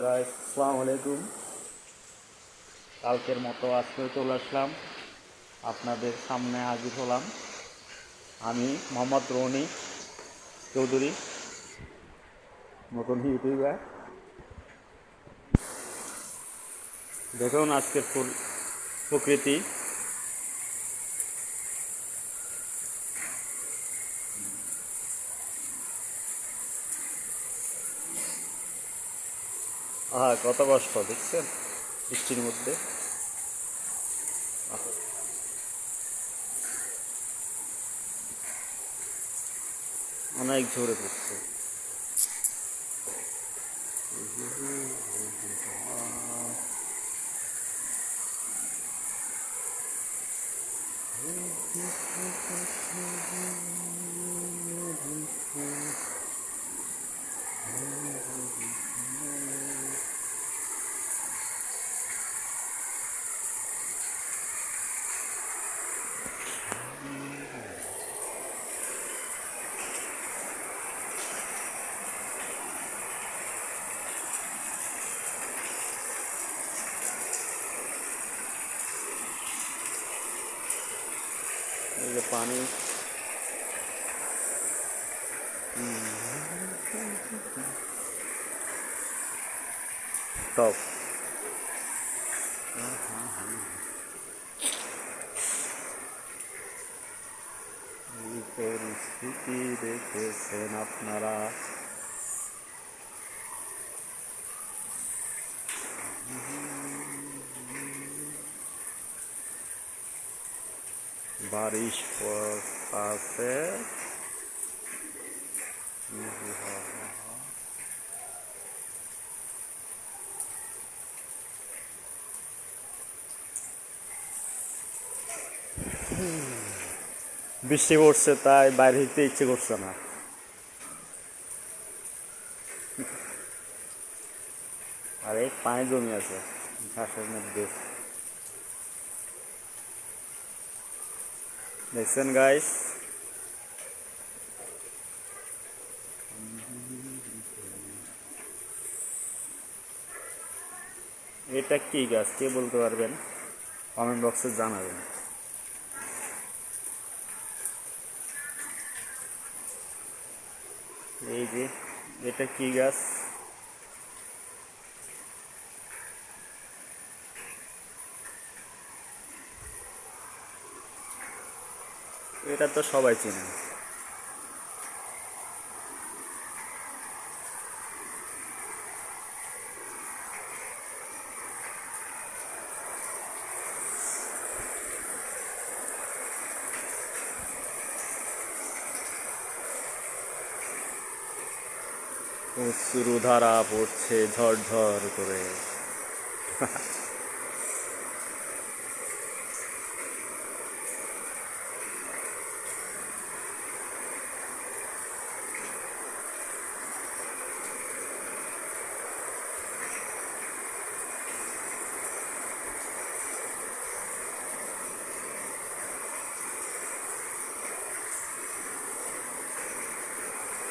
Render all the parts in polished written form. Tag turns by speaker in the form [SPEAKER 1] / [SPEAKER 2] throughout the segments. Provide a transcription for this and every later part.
[SPEAKER 1] Guys আসসালামু আলাইকুম। কালকের মতো আজকেও চলে আসলাম, আপনাদের সামনে হাজির হলাম। আমি মোহাম্মদ রনি চৌধুরী, নতুন ইউটিউবার। দেখুন আজকের ফুল প্রকৃতি। কত কষ্ট দেখছেন বৃষ্টির মধ্যে। অনেক ঝরে পড়ছে। এই যে পানি, টপ এই পরিস্থিতি দেখেছেন আপনারা। बारिश পড়তাছে। বৃষ্টি পড়ছে তাই বাইরে যেতে ইচ্ছে করছে না। আর এই পানি জমি আছে ঘাসের মধ্যে, দেখছেন গাইস। এটা কি গাছ কে বলতে পারবেন? কমেন্ট বক্সে জানাবেন। এই যে এটা কি গাছ? এটা তো সবাই চেনে। অশ্রুধারা পড়ছে ঝরঝর করে।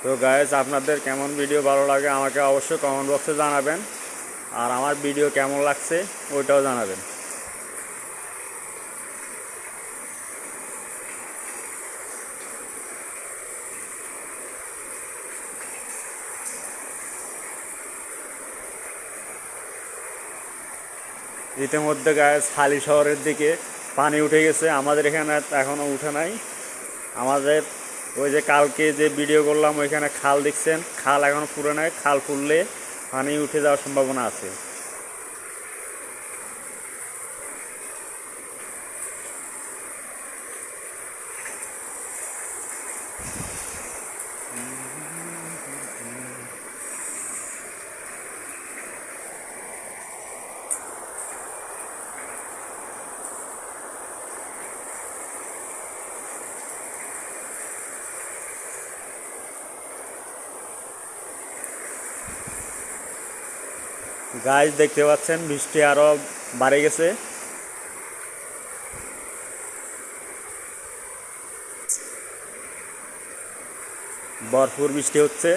[SPEAKER 1] তো গাইস, আপনাদের কেমন ভিডিও ভালো লাগে আমাকে অবশ্যই কমেন্ট বক্সে জানাবেন, আর আমার ভিডিও কেমন লাগছে ওইটাও জানাবেন। ইতিমধ্যে গাইস হালি শহরের দিকে পানি উঠে গেছে, আমাদের এখানে এখনও উঠে নাই। আমাদের ওই যে কালকে যে ভিডিও করলাম ওইখানে খাল দেখছেন, খাল এখনও পুরো নাই, খাল ফুললে পানি উঠে যাওয়ার সম্ভাবনা আছে। গাছ দেখতে পাচ্ছেন বৃষ্টি আরো বাড়ে গেছে। ভরপুর বৃষ্টি হচ্ছে।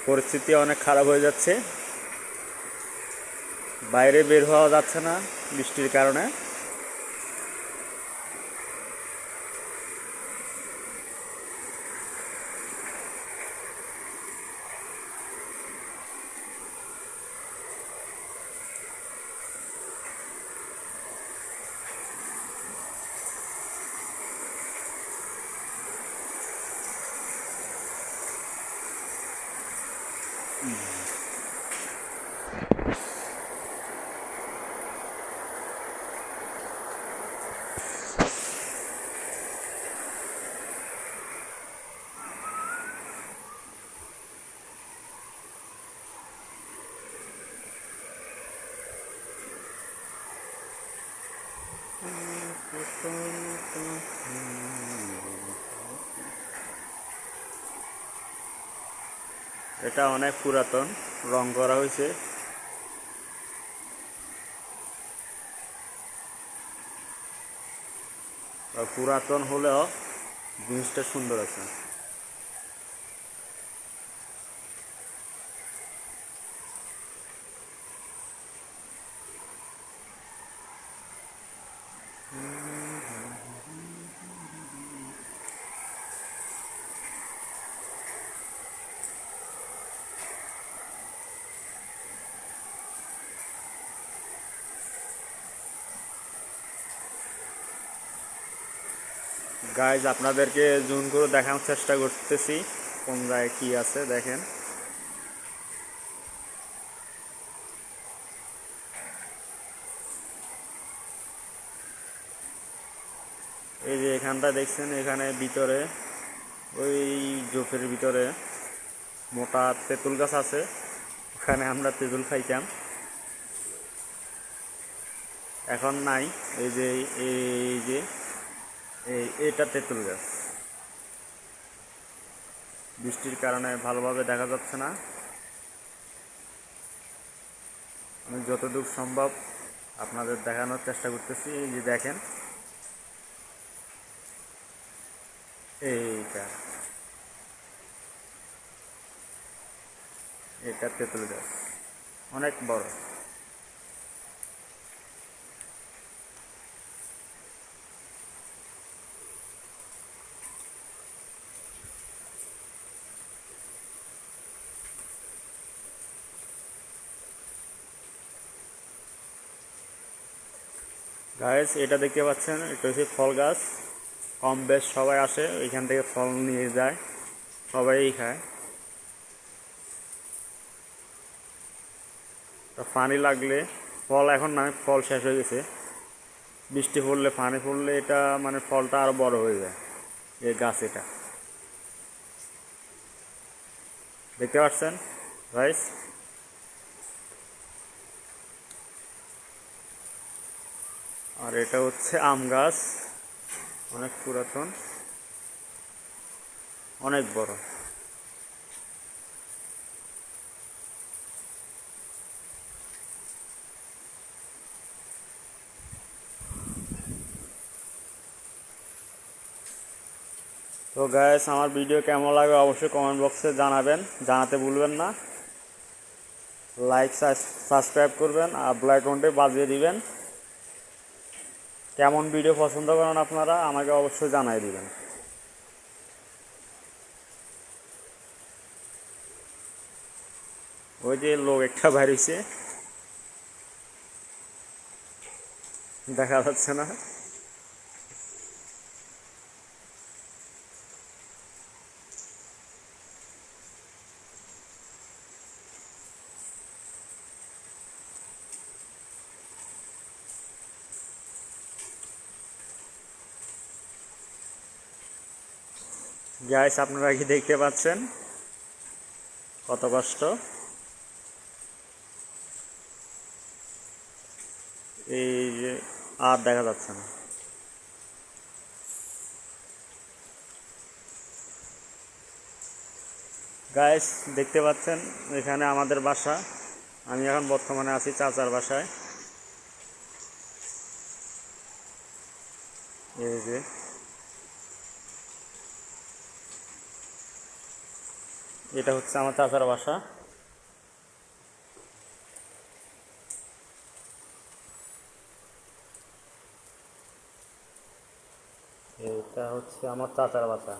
[SPEAKER 1] পরিস্থিতি অনেক খারাপ হয়ে যাচ্ছে, বাইরে বের হওয়া যাচ্ছে না বৃষ্টির কারণে। এটা অনেক পুরাতন, রং করা হয়েছে। পুরাতন হলেও জিনিসটা সুন্দর আছে। গাইজ আপনাদেরকে জুম করে দেখানোর চেষ্টা করতেছি কোন জায়গায় কি আছে। দেখেন এই যে এখানটা দেখছেন, এখানে ভিতরে ওই জোফের ভিতরে মোটা তেঁতুল গাছ আছে, ওখানে আমরা তেঁতুল খাইতাম, এখন নাই। এই যে এই যে এটা তেঁতুল গাছ, বৃষ্টির কারণে ভালোভাবে দেখা যাচ্ছে না। আমি যতদূর সম্ভব আপনাদের দেখানোর চেষ্টা করতেছি। এই যে দেখেন, এটা তেঁতুল গাছ, অনেক বড়। গাছ এটা দেখতে পাচ্ছেন, এটা হচ্ছে ফল গাছ। কম বেশ সবাই আসে এখান থেকে ফল নিয়ে যায়, সবাই খায়। পানি লাগলে, ফল এখন না, ফল শেষ হয়ে গেছে, বৃষ্টি পড়লে পানি পড়লে এটা মানে ফলটা আরো বড় হয়ে যায়। এই গাছ এটা দেখতে পাচ্ছেন গাইস। আর এটা হচ্ছে আম গাছ, অনেক পুরাতন, অনেক বড়। তো গাইস, আমার ভিডিও কেমন লাগে অবশ্যই কমেন্ট বক্সে জানাবেন, জানাতে ভুলবেন না। লাইক সাবস্ক্রাইব করবেন আর বেল আইকনটি বাজিয়ে দিবেন। কেমন ভিডিও পছন্দ করেন আপনারা আমাকে অবশ্যই জানাই দিবেন। ওই যে লোক একটা বাইর হইছে, দেখা যাচ্ছে না। গাইস আপনারা কি দেখতে পাচ্ছেন কত কষ্ট? এই যে আর দেখা যাচ্ছে না। গাইস দেখতে পাচ্ছেন, এখানে আমাদের বাসা। আমি এখন বর্তমানে আছি চাচার বাসায়। এই যে এটা হচ্ছে আমার চাচার বাসা। এটা হচ্ছে আমার চাচার বাসা।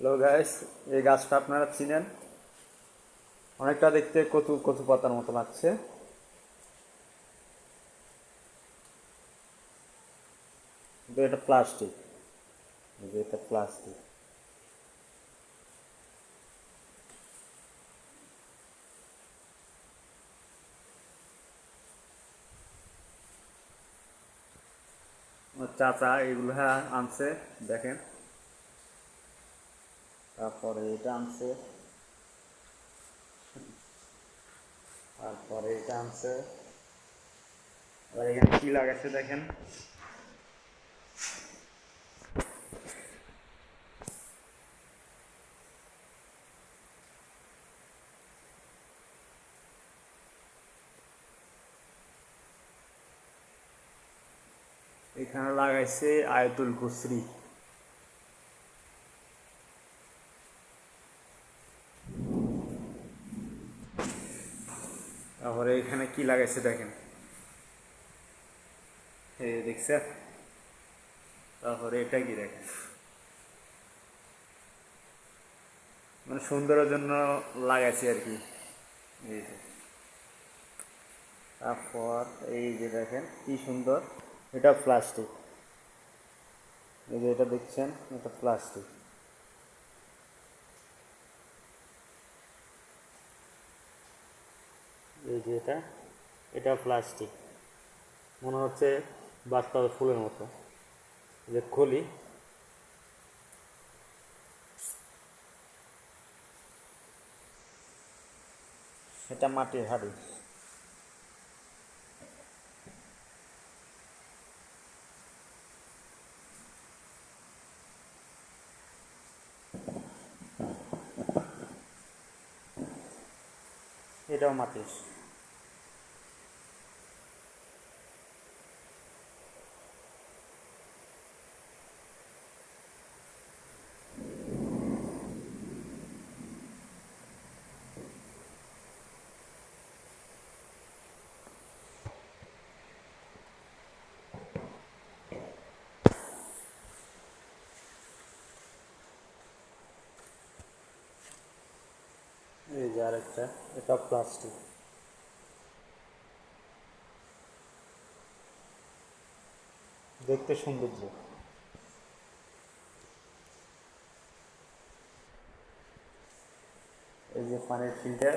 [SPEAKER 1] হ্যালো গাইস, এই গাছটা আপনারা চিনেন, অনেকটা দেখতে কচু কচু পাতার মতো লাগছে। কিন্তু এটা প্লাস্টিক, এটা প্লাস্টিক। আমার চাচা এগুলো আনছে, দেখেন। তারপরে এটা আনছে, তারপরে এটা আনছে। আর এখানে কি লাগাচ্ছে দেখেন। এখানে লাগাইছে আয়াতুল কুসরি। তারপরে এখানে কি লাগাইছে দেখেন, এই দেখছেন। তারপরে এটা কি দেখেন, মানে সুন্দরের জন্য লাগাইছে আর কি। এই যে, তারপর এই যে দেখেন কি সুন্দর, এটা প্লাস্টিক। এই যে এটা দেখছেন, এটা প্লাস্টিক। এই যে এটা প্লাস্টিক, মনে হচ্ছে বাস্তবে ফুলের মতো। এই যে খুলি, এটা মাটির হাড়ি। এটাও মাটির। এই যে আরেকটা, এটা প্লাস্টিক। দেখতে সৌন্দর্য। এই যে পানির ফিল্টার,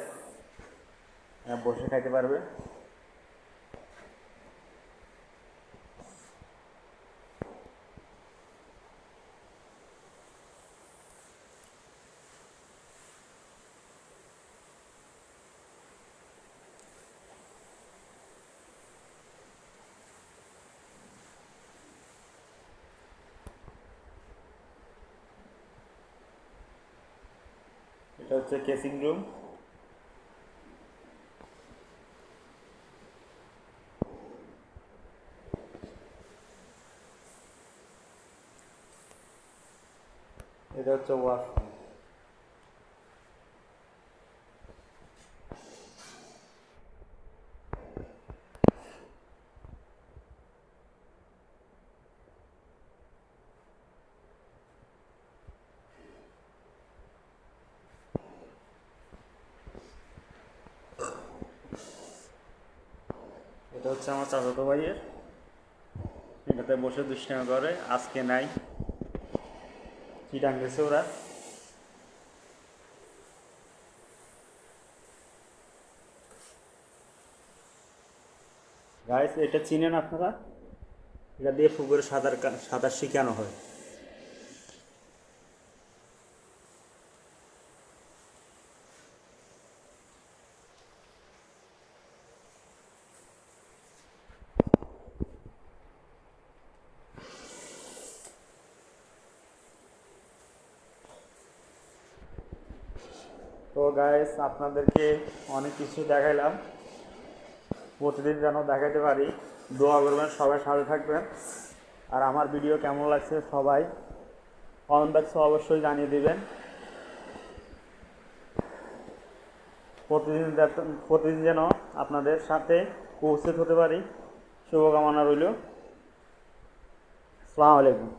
[SPEAKER 1] বসে খাইতে পারবে। এটা হচ্ছে কেসিং রুম। এটা হচ্ছে ওয়াশরুম। এটা হচ্ছে আমার চাচাতো ভাইয়ের, এটাতে বসে দুষ্টামি করে, আজকে নাই, চিটাং গেছে ওরা। গাইস এটা চিনেন আপনারা, এটা দিয়ে পুকুরে সাঁতার শিখানো হয়। তো গাইস আপনাদেরকে অনেক কিছু দেখাইলাম, প্রতিদিন যেন দেখাইতে পারি। দোয়া করবেন, সবাই সাথে থাকবেন। আর আমার ভিডিও কেমন লাগছে সবাই কমেন্ট বক্সে অবশ্যই জানিয়ে দিবেন। প্রতিদিন যেন আপনাদের সাথে উপস্থিত হতে পারি, শুভকামনা রইল। আসসালামু আলাইকুম।